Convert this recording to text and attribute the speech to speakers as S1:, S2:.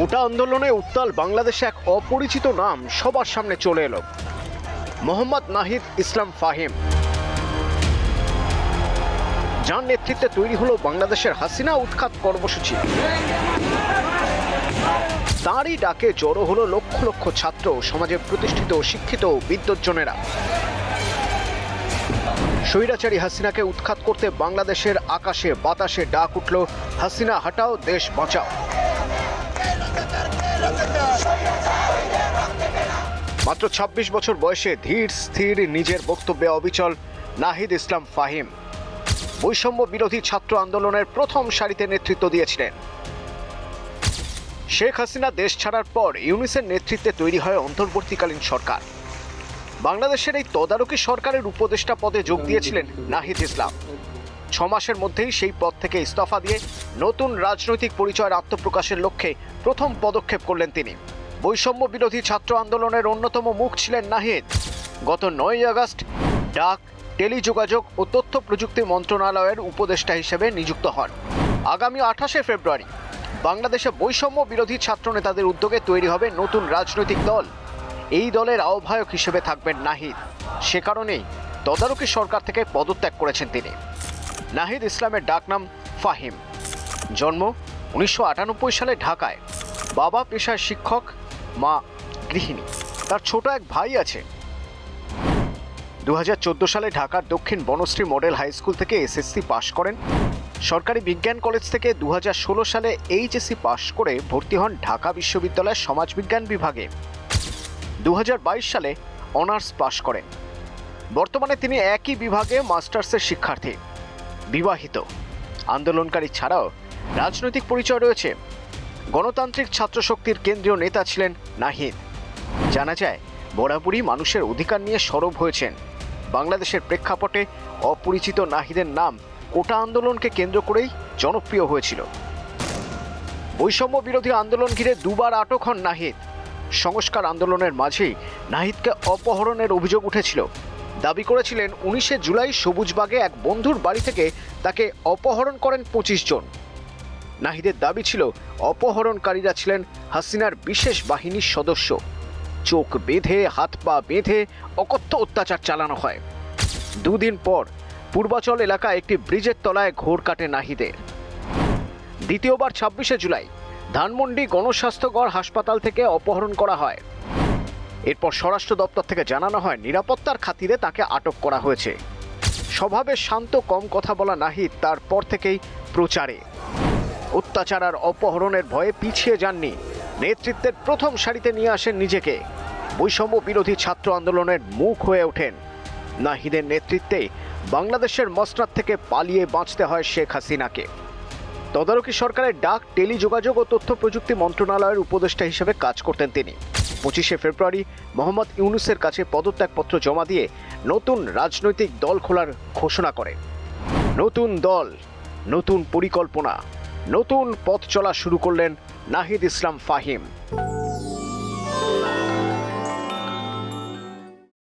S1: কোটা আন্দোলনে উত্তাল বাংলাদেশে এক অপরিচিত নাম সবার সামনে চলে এলো। মোহাম্মদ নাহিদ ইসলাম ফাহিম, যার নেতৃত্বে তৈরি হলো বাংলাদেশের হাসিনা উৎখাত কর্মসূচি। তারই ডাকে জড়ো হলো লক্ষ লক্ষ ছাত্র, সমাজে প্রতিষ্ঠিত শিক্ষিত বিদ্বজ্জনেরা। স্বৈরাচারী হাসিনাকে উৎখাত করতে বাংলাদেশের আকাশে বাতাসে ডাক উঠল, হাসিনা হাটাও, দেশ বাঁচাও। মাত্র ২৬ বছর বয়সে ধীর স্থির নিজের বক্তব্যে অবিচল নাহিদ ইসলাম ফাহিম বৈষম্য বিরোধী ছাত্র আন্দোলনের প্রথম সারিতে নেতৃত্ব দিয়েছিলেন। শেখ হাসিনা দেশ ছাড়ার পর ইউনূসের নেতৃত্বে তৈরি হয় অন্তর্বর্তীকালীন সরকার। বাংলাদেশের এই তদারকি সরকারের উপদেষ্টা পদে যোগ দিয়েছিলেন নাহিদ ইসলাম। ৬ মাসের মধ্যেই সেই পদ থেকে ইস্তফা দিয়ে নতুন রাজনৈতিক পরিচয়ের আত্মপ্রকাশের লক্ষ্যে প্রথম পদক্ষেপ করলেন তিনি। বৈষম্য বিরোধী ছাত্র আন্দোলনের অন্যতম মুখ ছিলেন নাহিদ। গত ৯ আগস্ট ডাক, টেলিযোগাযোগ ও তথ্য প্রযুক্তি মন্ত্রণালয়ের উপদেষ্টা হিসেবে নিযুক্ত হন। আগামী ২৮শে ফেব্রুয়ারি বাংলাদেশে বৈষম্য বিরোধী ছাত্র নেতাদের উদ্যোগে তৈরি হবে নতুন রাজনৈতিক দল। এই দলের আহ্বায়ক হিসেবে থাকবেন নাহিদ। সে কারণেই তদারকি সরকার থেকে পদত্যাগ করেছেন তিনি। নাহিদ ইসলামের ডাকনাম ফাহিম। জন্ম ১৯৯৮ সালে ঢাকায়। বাবা পেশায় শিক্ষক, মা গৃহিণী। তার ছোট এক ভাই আছে। ২০১৪ সালে ঢাকার দক্ষিণ বনশ্রী মডেল হাই স্কুল থেকে এসএসসি পাশ করেন। সরকারি বিজ্ঞান কলেজ থেকে ২০১৬ সালে এইচএসসি পাশ করে ভর্তি হন ঢাকা বিশ্ববিদ্যালয়ের সমাজবিজ্ঞান বিভাগে। ২০২২ সালে অনার্স পাশ করেন। বর্তমানে তিনি একই বিভাগে মাস্টার্সের শিক্ষার্থী। বিবাহিত। আন্দোলনকারী ছাড়াও রাজনৈতিক পরিচয় রয়েছে। গণতান্ত্রিক ছাত্র শক্তির কেন্দ্রীয় নেতা ছিলেন নাহিদ। জানা যায় বরাবরই মানুষের অধিকার নিয়ে সরব হয়েছেন। বাংলাদেশের প্রেক্ষাপটে অপরিচিত নাহিদের নাম কোটা আন্দোলনকে কেন্দ্র করেই জনপ্রিয় হয়েছিল। বৈষম্য বিরোধী আন্দোলন ঘিরে দুবার আটক হন নাহিদ। সংস্কার আন্দোলনের মাঝেই নাহিদকে অপহরণের অভিযোগ উঠেছিল। দাবি করেছিলেন ১৯শে জুলাই সবুজবাগে এক বন্ধুর বাড়ি থেকে তাকে অপহরণ করেন ২৫ জন। নাহিদের দাবি ছিল অপহরণকারীরা ছিলেন হাসিনার বিশেষ বাহিনীর সদস্য। চোখ বেঁধে, হাত পা বেঁধে অকথ্য অত্যাচার চালানো হয়। দুদিন পর পূর্বাচল এলাকায় একটি ব্রিজের তলায় ঘোর কাটে নাহিদের। দ্বিতীয়বার ২৬শে জুলাই ধানমন্ডি গণস্বাস্থ্যগড় হাসপাতাল থেকে অপহরণ করা হয়। এরপর স্বরাষ্ট্র দপ্তর থেকে জানানো হয় নিরাপত্তার খাতিরে তাকে আটক করা হয়েছে। স্বভাবে শান্ত, কম কথা বলা নাহিদ তারপর থেকেই প্রচারে। অত্যাচার আর অপহরণের ভয়ে পিছিয়ে যাননি। নেতৃত্বের প্রথম সারিতে নিয়ে আসেন নিজেকে। বৈষম্য বিরোধী ছাত্র আন্দোলনের মুখ হয়ে ওঠেন। নাহিদের নেতৃত্বে বাংলাদেশের মসনদ থেকে পালিয়ে বাঁচতে হয় শেখ হাসিনাকে। তদারকি সরকারের ডাক, টেলিযোগাযোগ ও তথ্য প্রযুক্তি মন্ত্রণালয়ের উপদেষ্টা হিসেবে কাজ করতেন তিনি। ২৫শে ফেব্রুয়ারি মোহাম্মদ ইউনূসের কাছে পদত্যাগপত্র জমা দিয়ে নতুন রাজনৈতিক দল খোলার ঘোষণা করেন। নতুন দল, নতুন পরিকল্পনা, নতুন পথ চলা শুরু করলেন নাহিদ ইসলাম ফাহিম।